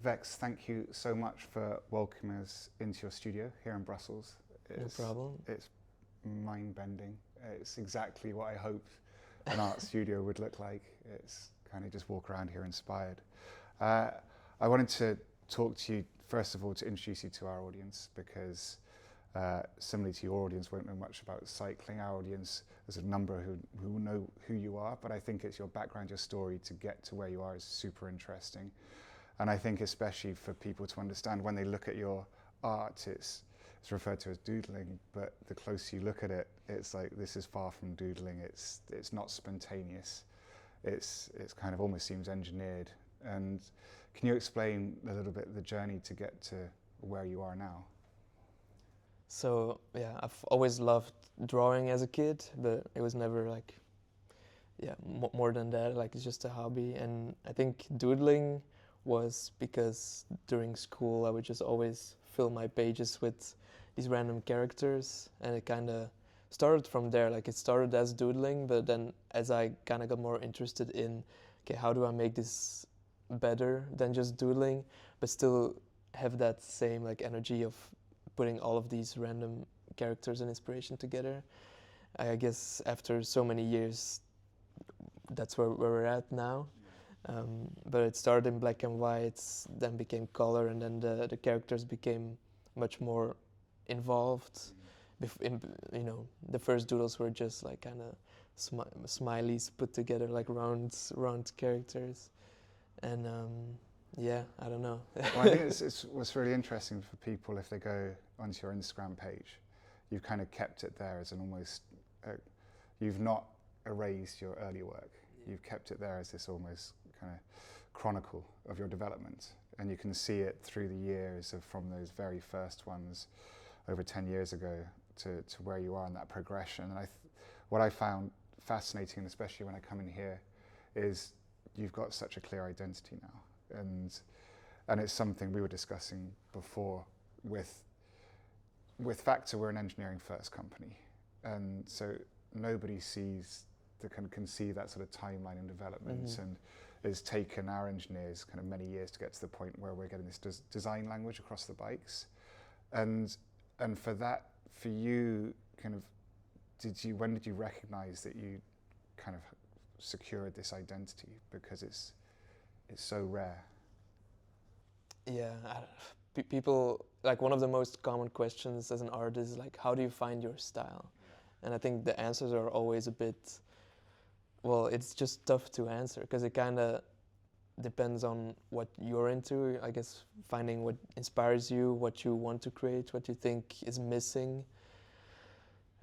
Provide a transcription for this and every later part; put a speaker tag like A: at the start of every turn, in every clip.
A: Vex, thank you so much for welcoming us into your studio here in Brussels.
B: No problem.
A: It's mind-bending. It's exactly what I hoped an art studio would look like. It's kind of just walk around here inspired. I wanted to talk to you, first of all, to introduce you to our audience, because similarly to your audience, won't know much about cycling. Our audience, there's a number who know who you are, but I think it's your background, your story to get to where you are is super interesting. And I think especially for people to understand when they look at your art, it's referred to as doodling, but the closer you look at it, it's like this is far from doodling. It's not spontaneous. It's kind of almost seems engineered. And can you explain a little bit the journey to get to where you are now?
B: So yeah, I've always loved drawing as a kid, but it was never like, yeah, more than that. Like it's just a hobby. And I think doodling was because during school I would just always fill my pages with these random characters, and it kind of started from there. Like it started as doodling, but then as I kind of got more interested in, okay, how do I make this better than just doodling, but still have that same like energy of putting all of these random characters and inspiration together. I guess after so many years, that's where we're at now. But it started in black and white, then became color, and then the characters became much more involved. The first doodles were just like kind of smileys put together, like round characters, and yeah, I don't know.
A: Well, I think it's what's really interesting for people if they go onto your Instagram page, you've kind of kept it there as an almost, you've not erased your early work. Yeah. You've kept it there as this almost kind of chronicle of your development, and you can see it through the years of from those very first ones over 10 years ago to where you are in that progression. And what I found fascinating, especially when I come in here, is you've got such a clear identity now, and it's something we were discussing before with Factor. We're an engineering first company, and so nobody can see that sort of timeline and development. Mm-hmm. And it's taken our engineers kind of many years to get to the point where we're getting this design language across the bikes, and for you, kind of, when did you recognize that you kind of secured this identity, because it's so rare?
B: Yeah, people, like, one of the most common questions as an artist is like, how do you find your style? And I think the answers are always a bit, well, it's just tough to answer, because it kind of depends on what you're into. I guess finding what inspires you, what you want to create, what you think is missing.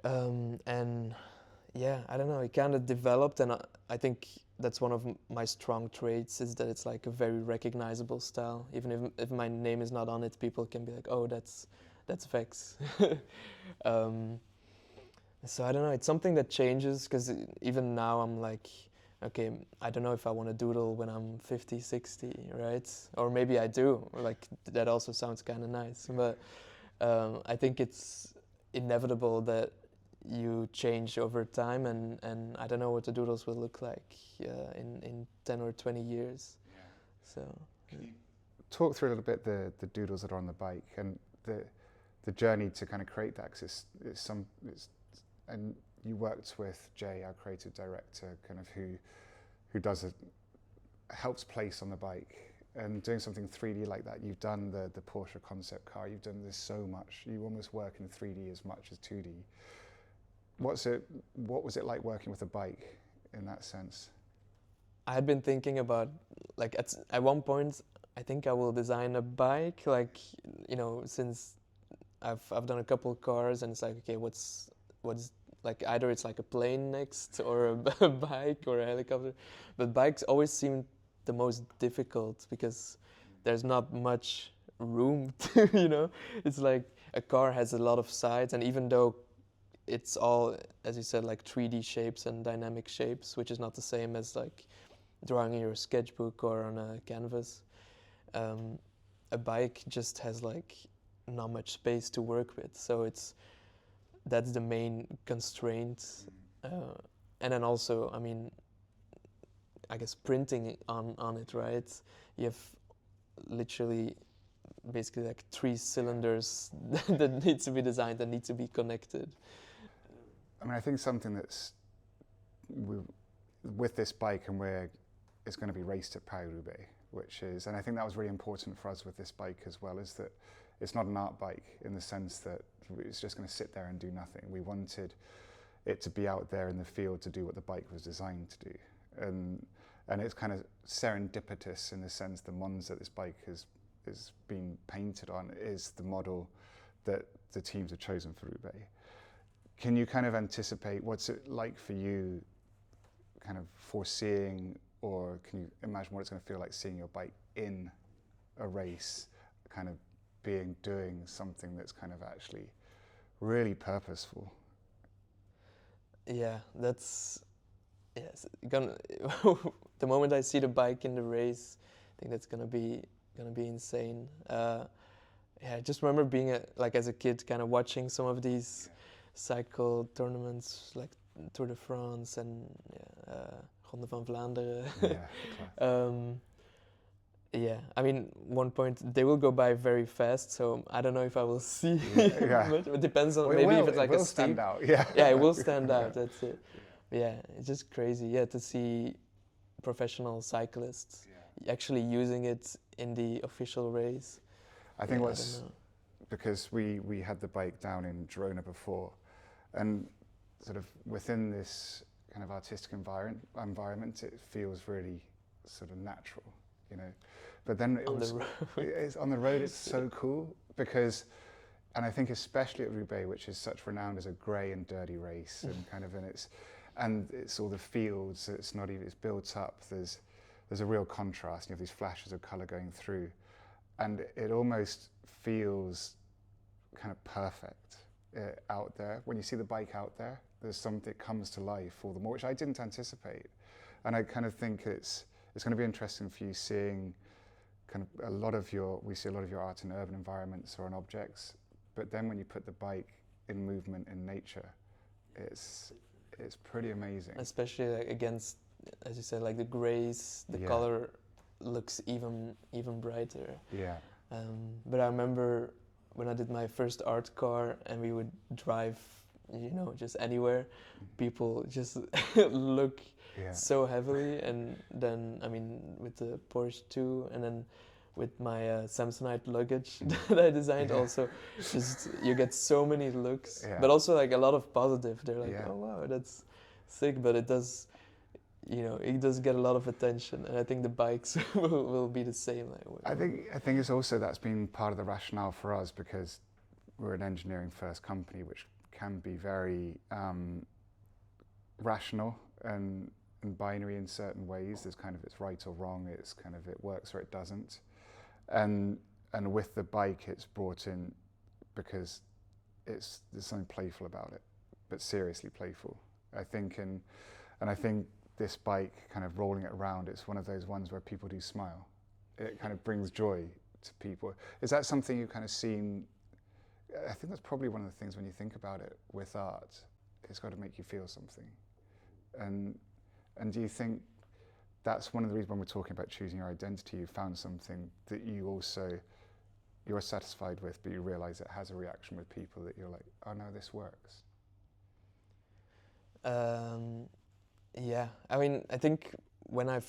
B: And yeah, I don't know, it kind of developed, and I think that's one of my strong traits, is that it's like a very recognizable style. Even if my name is not on it, people can be like, oh, that's Vex. So I don't know, it's something that changes, because even now I'm like, okay, I don't know if I want to doodle when I'm 50, 60, right? Or maybe I do, like that also sounds kind of nice. But I think it's inevitable that you change over time, and I don't know what the doodles will look like in 10 or 20 years. Yeah. So
A: can you talk through a little bit the doodles that are on the bike and the journey to kind of create that? Because and you worked with Jay, our creative director, kind of who helps place on the bike, and doing something 3D like that. You've done the Porsche concept car. You've done this so much. You almost work in 3D as much as 2D. What was it like working with a bike in that sense?
B: I had been thinking about, like, at one point, I think I will design a bike, like, since I've done a couple of cars, and it's like, okay, what's like, either it's like a plane next, or a bike, or a helicopter. But bikes always seem the most difficult, because there's not much room to, it's like a car has a lot of sides, and even though it's all, as you said, like 3D shapes and dynamic shapes, which is not the same as like drawing in your sketchbook or on a canvas. A bike just has like not much space to work with, so that's the main constraint. And then also, I mean, I guess printing on it, right? You have literally basically like 3 cylinders that need to be designed and need to be connected.
A: I mean, I think something with this bike, and it's going to be raced at Paris-Roubaix, and I think that was really important for us with this bike as well, is that it's not an art bike in the sense that it's just going to sit there and do nothing. We wanted it to be out there in the field to do what the bike was designed to do. And it's kind of serendipitous in the sense the Monza this bike is being painted on is the model that the teams have chosen for Roubaix. Can you kind of anticipate what's it like for you, kind of foreseeing, or can you imagine what it's going to feel like seeing your bike in a race, kind of doing something that's kind of actually really purposeful?
B: Yeah, that's the moment I see the bike in the race, I think that's gonna be insane. I just remember being as a kid, kind of watching some of these cycle tournaments like Tour de France and Ronde van Vlaanderen. I mean, one point they will go by very fast, so I don't know if I will see much. It depends on if it's like a steep.
A: Stand out.
B: It will stand out. That's it. Yeah, it's just crazy. Yeah, to see professional cyclists actually using it in the official race.
A: I think because we had the bike down in Girona before, and sort of within this kind of artistic environment, it feels really sort of natural, you know. But then on the road, it's so cool because, and I think especially at Roubaix, which is such renowned as a grey and dirty race, and kind of it's all the fields. It's built up. There's a real contrast. You have these flashes of colour going through, and it almost feels kind of perfect out there. When you see the bike out there, there's something that comes to life all the more, which I didn't anticipate. And I kind of think it's going to be interesting for you seeing kind of we see a lot of your art in urban environments or on objects, but then when you put the bike in movement in nature, it's pretty amazing.
B: Especially like against, as you said, like the grays, the color looks even brighter.
A: Yeah.
B: But I remember when I did my first art car and we would drive, just anywhere, people just look so heavily. And then, I mean, with the Porsche too, and then with my Samsonite luggage that I designed also, just you get so many looks, but also like a lot of positive. They're like, oh wow, that's sick, but it does, it does get a lot of attention, and I think the bikes will be the same.
A: I think it's also that's been part of the rationale for us, because we're an engineering first company, which can be very rational and binary in certain ways. There's kind of it's right or wrong. It's kind of it works or it doesn't. And with the bike, it's brought in because there's something playful about it, but seriously playful. I think, and I think this bike, kind of rolling it around, it's one of those ones where people do smile. It kind of brings joy to people. Is that something you've kind of seen? I think that's probably one of the things when you think about it with art, it's got to make you feel something. And do you think that's one of the reasons when we're talking about choosing your identity, you found something that you're satisfied with, but you realize it has a reaction with people that you're like, oh no, this works?
B: Yeah, I mean, I think when I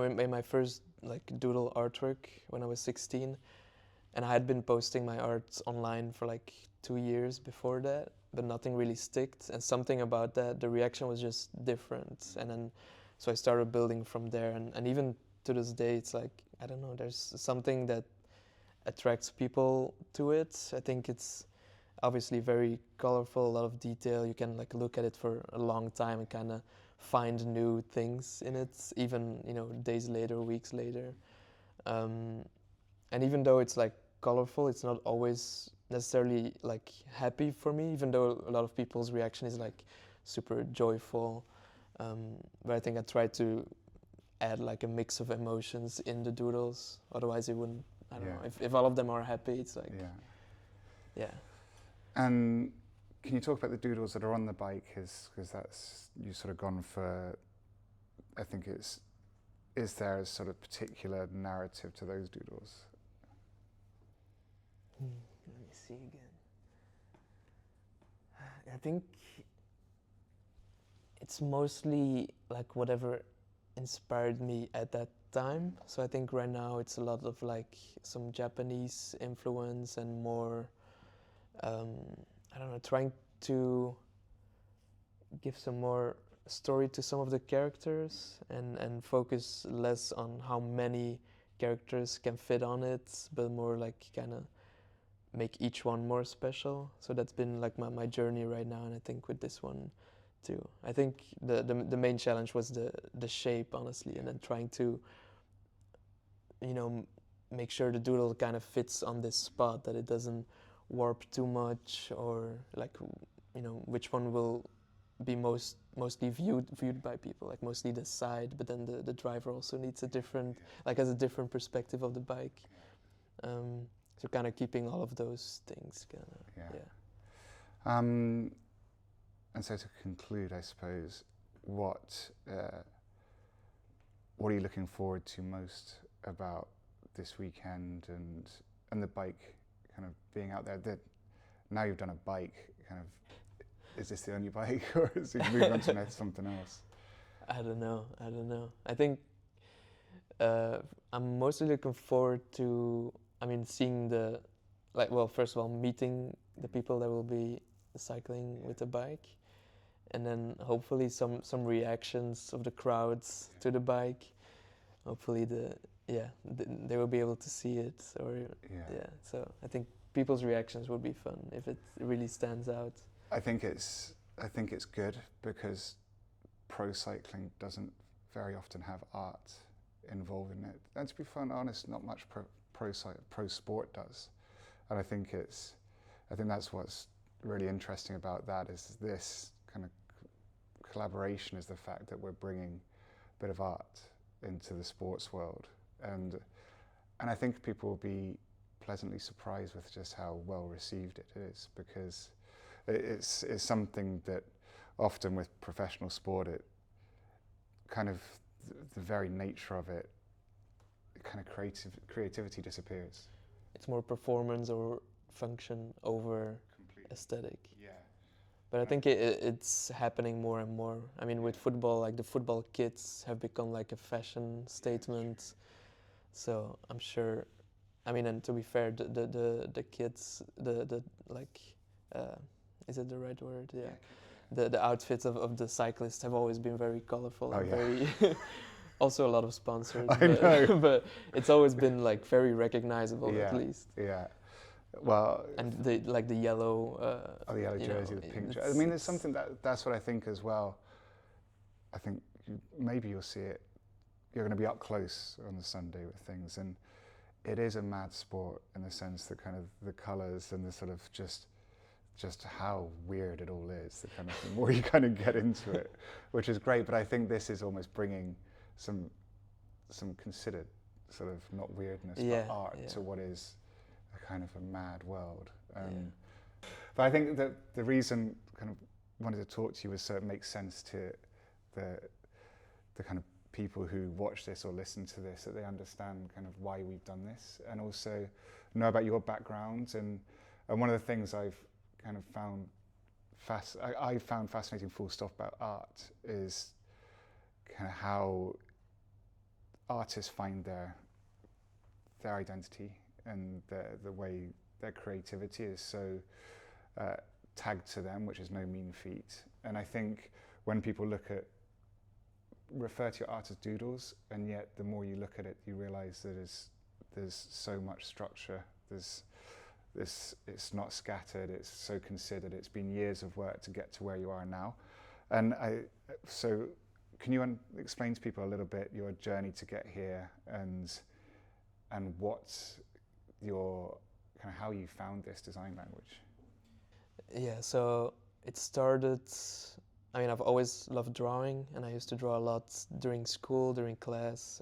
B: made my first like doodle artwork when I was 16, and I had been posting my art online for like 2 years before that, but nothing really sticked, and something about that, the reaction was just different. And then, so I started building from there, and even to this day, it's like, I don't know, there's something that attracts people to it. I think it's obviously very colorful, a lot of detail. You can like look at it for a long time and kind of find new things in it, even, days later, weeks later. And even though it's like colorful, it's not always necessarily like happy for me, even though a lot of people's reaction is like super joyful. But I think I try to add like a mix of emotions in the doodles. Otherwise it wouldn't, I don't know, if all of them are happy, it's like, yeah.
A: And can you talk about the doodles that are on the bike? Because that's, you've sort of gone for, I think it's is there a sort of particular narrative to those doodles?
B: Let me see again. I think it's mostly like whatever inspired me at that time. So I think right now it's a lot of like some Japanese influence and more, I don't know, trying to give some more story to some of the characters and focus less on how many characters can fit on it, but more like kind of make each one more special. So that's been like my journey right now, and I think with this one too. I think the main challenge was the shape, honestly, and then trying to, you know, make sure the doodle kind of fits on this spot, that it doesn't warp too much, or like, you know, which one will be mostly viewed by people, like mostly the side, but then the driver also needs a different, like has a different perspective of the bike. So kind of keeping all of those things kind of, yeah.
A: And so to conclude, I suppose, what are you looking forward to most about this weekend and the bike kind of being out there? That now you've done a bike, kind of, is this the only bike, or is it moving on to something else?
B: I don't know. I think I'm mostly looking forward to, I mean, seeing the, like, well, first of all, meeting the people that will be cycling with the bike, and then hopefully some reactions of the crowds to the bike. Hopefully they will be able to see it, or so I think people's reactions would be fun if it really stands out.
A: I think it's good because pro cycling doesn't very often have art involved in it. And to be honest, not much pro sport does. And I think that's what's really interesting about that, is this kind of collaboration, is the fact that we're bringing a bit of art into the sports world. And I think people will be pleasantly surprised with just how well received it is, because it's something that often with professional sport, it kind of, the very nature of it, kind of creativity disappears.
B: It's more performance or function over aesthetic.
A: Yeah.
B: But I think it's happening more and more. I mean, with football, like the football kits have become like a fashion statement. So I'm sure, I mean, and to be fair, the kids, the like, is it the right word? Yeah. The outfits of the cyclists have always been very colorful and very, also a lot of sponsors.
A: I know.
B: But it's always been like very recognizable, at least.
A: Yeah. Well,
B: and the yellow.
A: The yellow jersey, the pink jersey. I mean, there's something that's what I think as well. I think maybe you'll see it. You're going to be up close on the Sunday with things, and it is a mad sport in the sense that kind of the colours and the sort of just how weird it all is. The kind of the more you kind of get into it, which is great. But I think this is almost bringing some considered sort of not weirdness but art to what is a kind of a mad world. But I think that the reason kind of wanted to talk to you was so it makes sense to the kind of people who watch this or listen to this, that they understand kind of why we've done this, and also know about your background. And one of the things I've kind of found fascinating full stop about art is kind of how artists find their identity, and the way their creativity is so tagged to them, which is no mean feat. And I think when people refer to your art as doodles, and yet the more you look at it, you realise that there's so much structure. It's not scattered. It's so considered. It's been years of work to get to where you are now. And so can you explain to people a little bit your journey to get here, and what your kind of how you found this design language?
B: Yeah, so it started, I mean, I've always loved drawing, and I used to draw a lot during school, during class,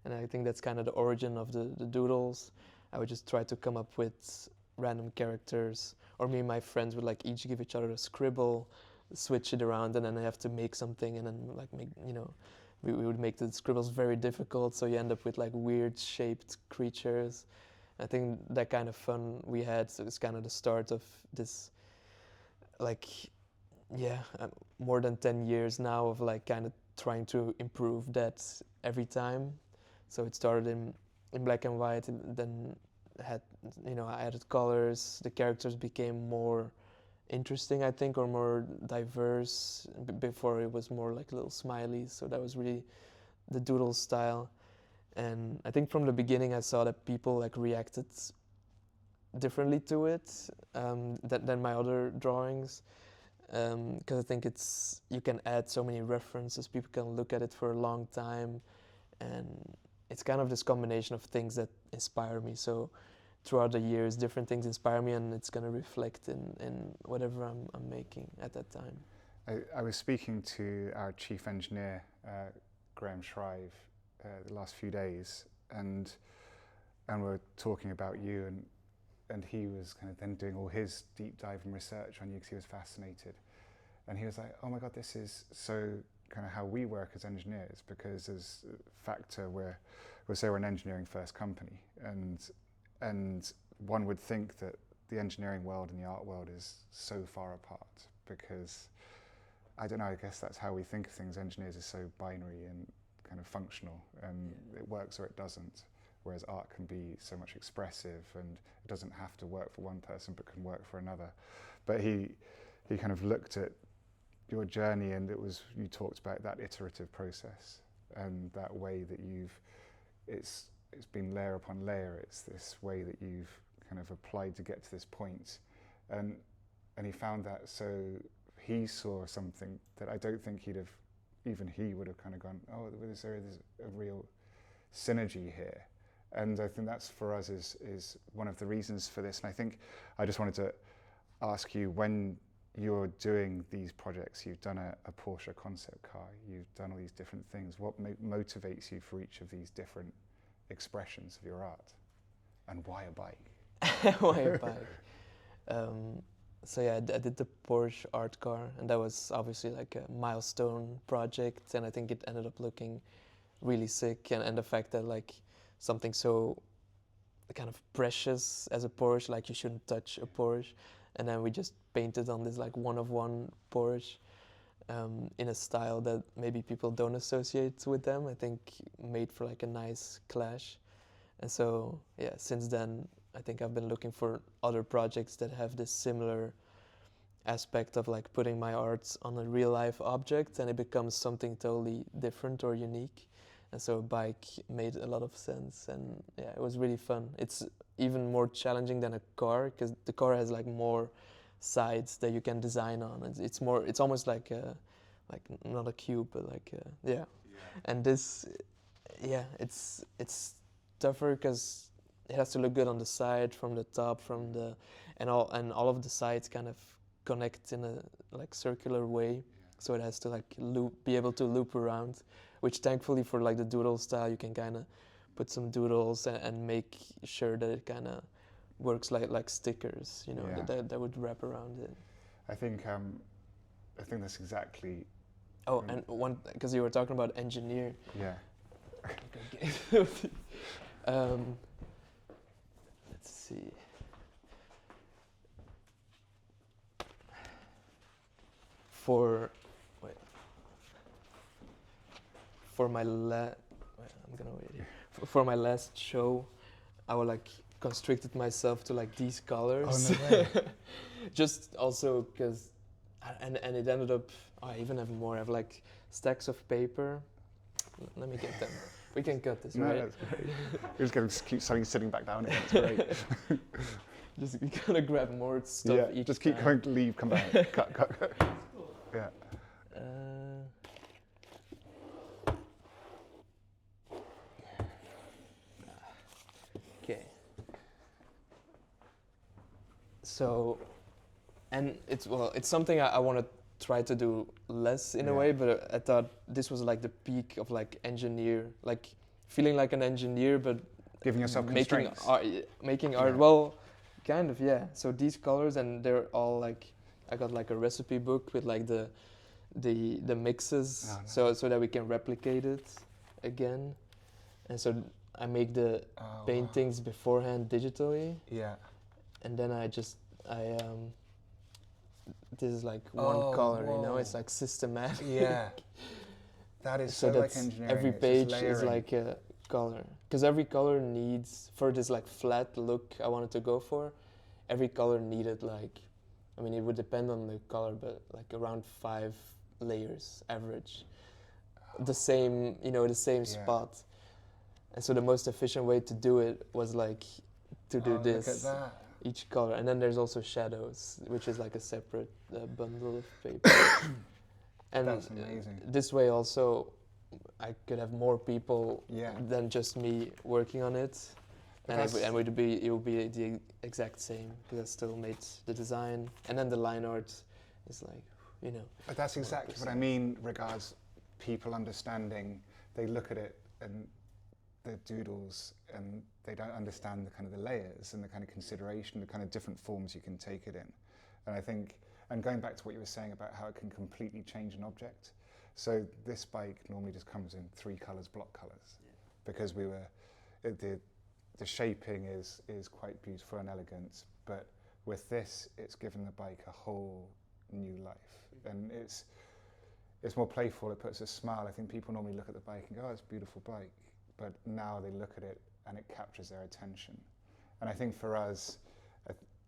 B: and I think that's kind of the origin of the doodles. I would just try to come up with random characters, or me and my friends would like each give each other a scribble, switch it around, and then I have to make something, and then like make, we would make the scribbles very difficult, so you end up with like weird shaped creatures. I think that kind of fun we had is kind of the start of this, like, yeah, more than 10 years now of like kind of trying to improve that every time. So it started in black and white, and then had, you know, I added colors. The characters became more interesting, I think, or more diverse. Before it was more like little smileys, so that was really the doodle style. And I think from the beginning I saw that people like reacted differently to it than my other drawings, because I think you can add so many references, people can look at it for a long time, and it's kind of this combination of things that inspire me. So throughout the years, different things inspire me, and it's going to reflect in whatever I'm making at that time.
A: I was speaking to our chief engineer, Graham Shrive, the last few days, and we're talking about you, and he was kind of then doing all his deep dive and research on you because he was fascinated, and he was like, oh my god, this is so kind of how we work as engineers, because as Factor we'll say we're an engineering first company, and one would think that the engineering world and the art world is so far apart, because I don't know, I guess that's how we think of things. Engineers are so binary and kind of functional, and it works or it doesn't, whereas art can be so much expressive, and it doesn't have to work for one person but can work for another. But he kind of looked at your journey, and you talked about that iterative process and that way that it's been layer upon layer. It's this way that you've kind of applied to get to this point, and he found that, so he saw something that I don't think he would have kind of gone, oh, there's a real synergy here. And I think that's, for us, is one of the reasons for this. And I think I just wanted to ask you, when you're doing these projects, you've done a Porsche concept car, you've done all these different things, what motivates you for each of these different expressions of your art? And why a bike?
B: Why a bike? So yeah, I did the Porsche art car, and that was obviously like a milestone project, and I think it ended up looking really sick, and the fact that like something so kind of precious as a Porsche, like you shouldn't touch a Porsche, and then we just painted on this like one-of-one Porsche in a style that maybe people don't associate with them, I think made for like a nice clash. And so yeah, since then I think I've been looking for other projects that have this similar aspect of like putting my art on a real life object, and it becomes something totally different or unique. And so a bike made a lot of sense, and yeah, it was really fun. It's even more challenging than a car, because the car has like more sides that you can design on. It's almost like not a cube, but like yeah. And this, yeah, it's tougher because it has to look good on the side, from the top, and all of the sides kind of connect in a like circular way. So it has to like be able to loop around, which thankfully for like the doodle style, you can kind of put some doodles and make sure that it kind of works like stickers, you know, that would wrap around it.
A: I think that's exactly.
B: Oh, and one, because you were talking about engineer.
A: Yeah.
B: Let's see. For my for my last show, I would like constricted myself to like these colors.
A: Oh, no way.
B: Just also because, and it ended up, I even have more. I have like stacks of paper. Let me get them. We can cut this,
A: no,
B: right?
A: That's great. You're just going to keep sitting back down again. It's great.
B: Just gotta grab more stuff each
A: just keep
B: time.
A: going, leave, come back. cut. Yeah.
B: Okay. So, and it's something I want to try to do less in a way, but I thought this was like the peak of like engineer, like feeling like an engineer, but
A: Giving yourself constraints.
B: Making art. Well, kind of, yeah. So these colors, and they're all like, I got like a recipe book with like the the mixes,
A: Oh,
B: so that we can replicate it again. And so I make the paintings beforehand digitally,
A: Yeah.
B: and then I this is like one color, you know, it's like systematic.
A: Yeah. That is so like engineering.
B: Every
A: it's
B: page
A: just
B: is like a color, because every color needs, for this like flat look I wanted to go for, every color needed like, I mean it would depend on the color, but like around 5 layers average, the same, you know, the same spot. And so the most efficient way to do it was like to do this.
A: Look at that.
B: Each color, and then there's also shadows, which is like a separate bundle of paper. And
A: that's amazing.
B: This way also I could have more people than just me working on it, and it would be the exact same, because I still made the design, and then the line art is like, you know.
A: But that's exactly 100%. What I mean regards people understanding. They look at it and the doodles, and they don't understand the kind of the layers and the kind of consideration, the kind of different forms you can take it in. And I think, and going back to what you were saying about how it can completely change an object. So this bike normally just comes in 3 colors, block colors, because the shaping is quite beautiful and elegant, but with this, it's given the bike a whole new life. And it's more playful, it puts a smile. I think people normally look at the bike and go, oh, it's a beautiful bike. But now they look at it and it captures their attention. And I think for us,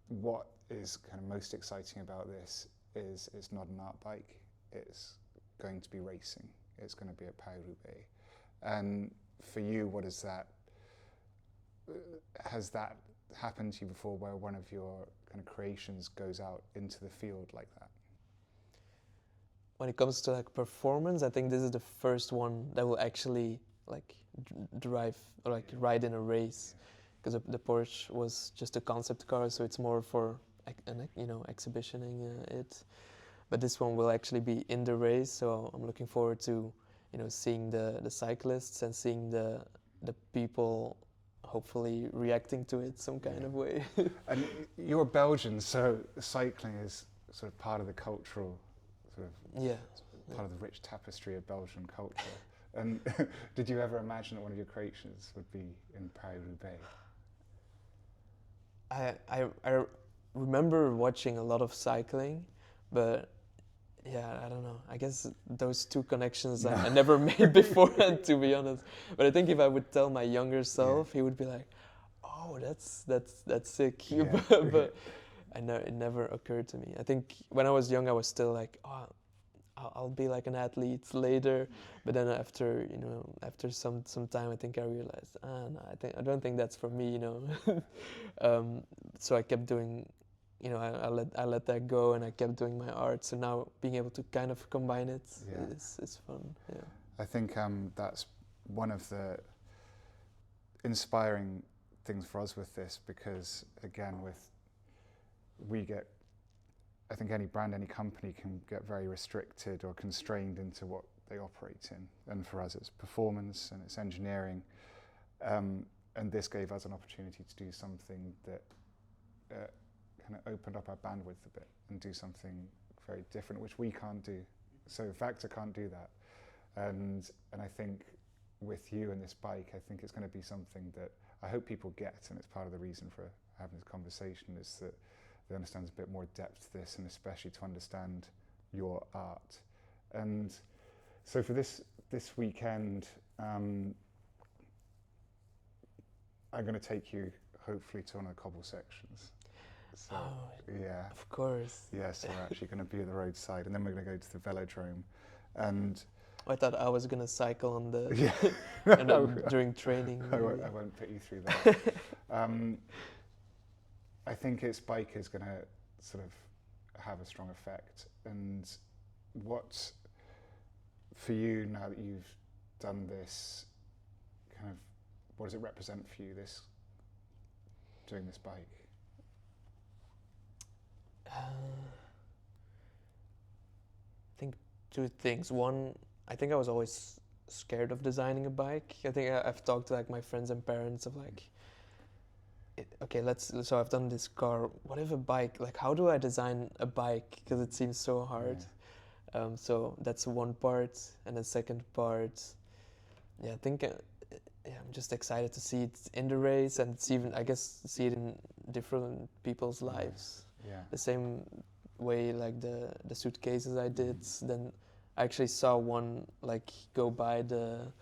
A: what is kind of most exciting about this is it's not an art bike, it's going to be racing. It's going to be at Paris-Roubaix. And for you, what is that? Has that happened to you before, where one of your kind of creations goes out into the field like that?
B: When it comes to like performance, I think this is the first one that will actually like drive or like ride in a race, because the Porsche was just a concept car, so it's more for exhibitioning it. But this one will actually be in the race, so I'm looking forward to seeing the cyclists and seeing the people hopefully reacting to it some kind of way.
A: And you're Belgian, so cycling is sort of part of the cultural part of the rich tapestry of Belgian culture. And did you ever imagine that one of your creations would be in Paris-Roubaix?
B: I remember watching a lot of cycling, but yeah, I don't know. I guess those two connections I never made beforehand, to be honest. But I think if I would tell my younger self, he would be like, "Oh, that's sick."
A: Yeah.
B: But it never occurred to me. I think when I was young, I was still like, "Oh, I'll be like an athlete later." But then after some time, I think I realized, no, I don't think that's for me, So I kept doing, I let that go, and I kept doing my art. So now being able to kind of combine it is fun. Yeah.
A: I think that's one of the inspiring things for us with this, because again, I think any brand, any company can get very restricted or constrained into what they operate in. And for us, it's performance and it's engineering. And this gave us an opportunity to do something that kind of opened up our bandwidth a bit and do something very different, which we can't do. So Factor can't do that. And I think with you and this bike, I think it's going to be something that I hope people get, and it's part of the reason for having this conversation, is that they understand a bit more depth to this, and especially to understand your art. And so for this weekend, I'm going to take you hopefully to one of the cobble sections. So, yeah.
B: Of course.
A: Yeah, so we're actually going to be at the roadside, and then we're going to go to the velodrome. And
B: I thought I was going to cycle on the during training.
A: I won't put you through that. I think its bike is going to sort of have a strong effect. And what, for you, now that you've done this, kind of, what does it represent for you, doing this bike?
B: I think 2 things. One, I think I was always scared of designing a bike. I think I've talked to like my friends and parents of like, so I've done this car, what if a bike, like how do I design a bike? Because it seems so hard. So that's one part, and the second part, yeah, I think I'm just excited to see it in the race, and it's even, I guess, see it in different people's lives.
A: Yeah.
B: The same way like the suitcases I did. Then I actually saw one like go by that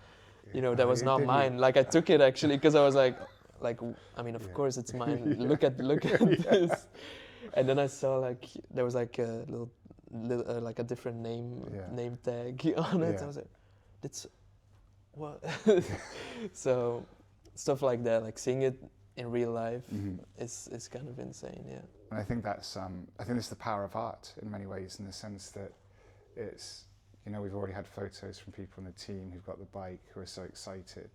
B: was not mine. Like I took it actually because I was like I mean of course it's mine. Look at this. And then I saw like there was like a little like a different name tag on it. I was like, it's what? So stuff like that, like seeing it in real life is kind of insane. Yeah.
A: And I think that's it's the power of art in many ways, in the sense that it's, we've already had photos from people in the team who've got the bike who are so excited.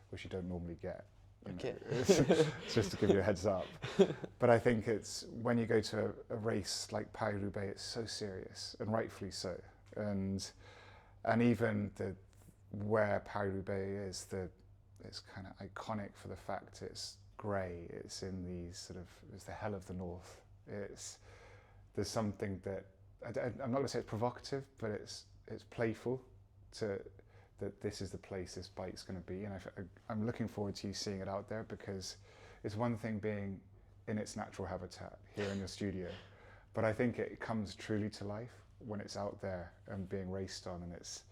A: Which you don't normally get.
B: Okay.
A: It's just to give you a heads up. But I think it's when you go to a race like Paris-Roubaix, it's so serious, and rightfully so. And even where Paris-Roubaix is, it's kind of iconic for the fact it's grey. It's in it's the hell of the north. There's something that I'm not going to say it's provocative, but it's playful that this is the place this bike's going to be, and I'm looking forward to you seeing it out there, because it's one thing being in its natural habitat here in your studio, but I think it comes truly to life when it's out there and being raced on, and it's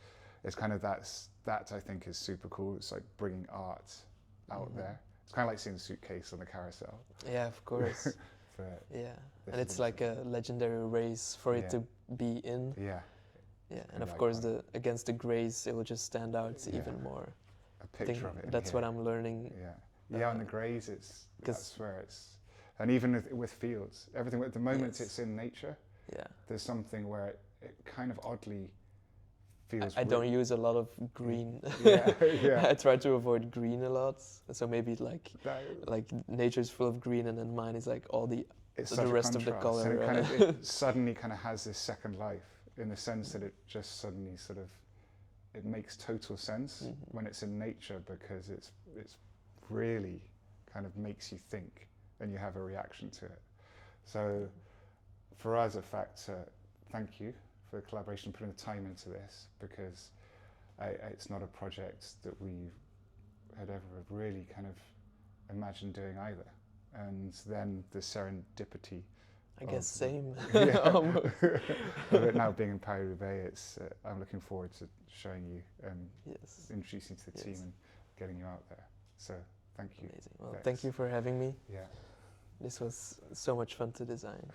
A: kind of that I think is super cool. It's like bringing art out there. It's kind of like seeing a suitcase on the carousel.
B: Yeah, of course. Yeah, and it's like a legendary race for it to be in.
A: Yeah.
B: Yeah, and of course against the greys it will just stand out even more.
A: A picture of it.
B: That's what I'm learning.
A: Yeah, on the greys that's where it's, and even with fields, everything at the moment it's in nature. Yeah. There's something where it kind of oddly feels.
B: I don't use a lot of green. I try to avoid green a lot. So maybe like nature's full of green, and then mine is like all the rest of the color.
A: And it suddenly kind of has this second life, in the sense that it just suddenly it makes total sense when it's in nature, because it's really kind of makes you think and you have a reaction to it. So for us at Factor, thank you for the collaboration, putting the time into this, because it's not a project that we had ever really kind of imagined doing either. And then the serendipity,
B: I guess same.
A: Of it now being in Paris-Roubaix, I'm looking forward to showing you and introducing you to the team and getting you out there. So thank you.
B: Amazing. Well, thanks. Thank you for having me.
A: Yeah.
B: This was so much fun to design.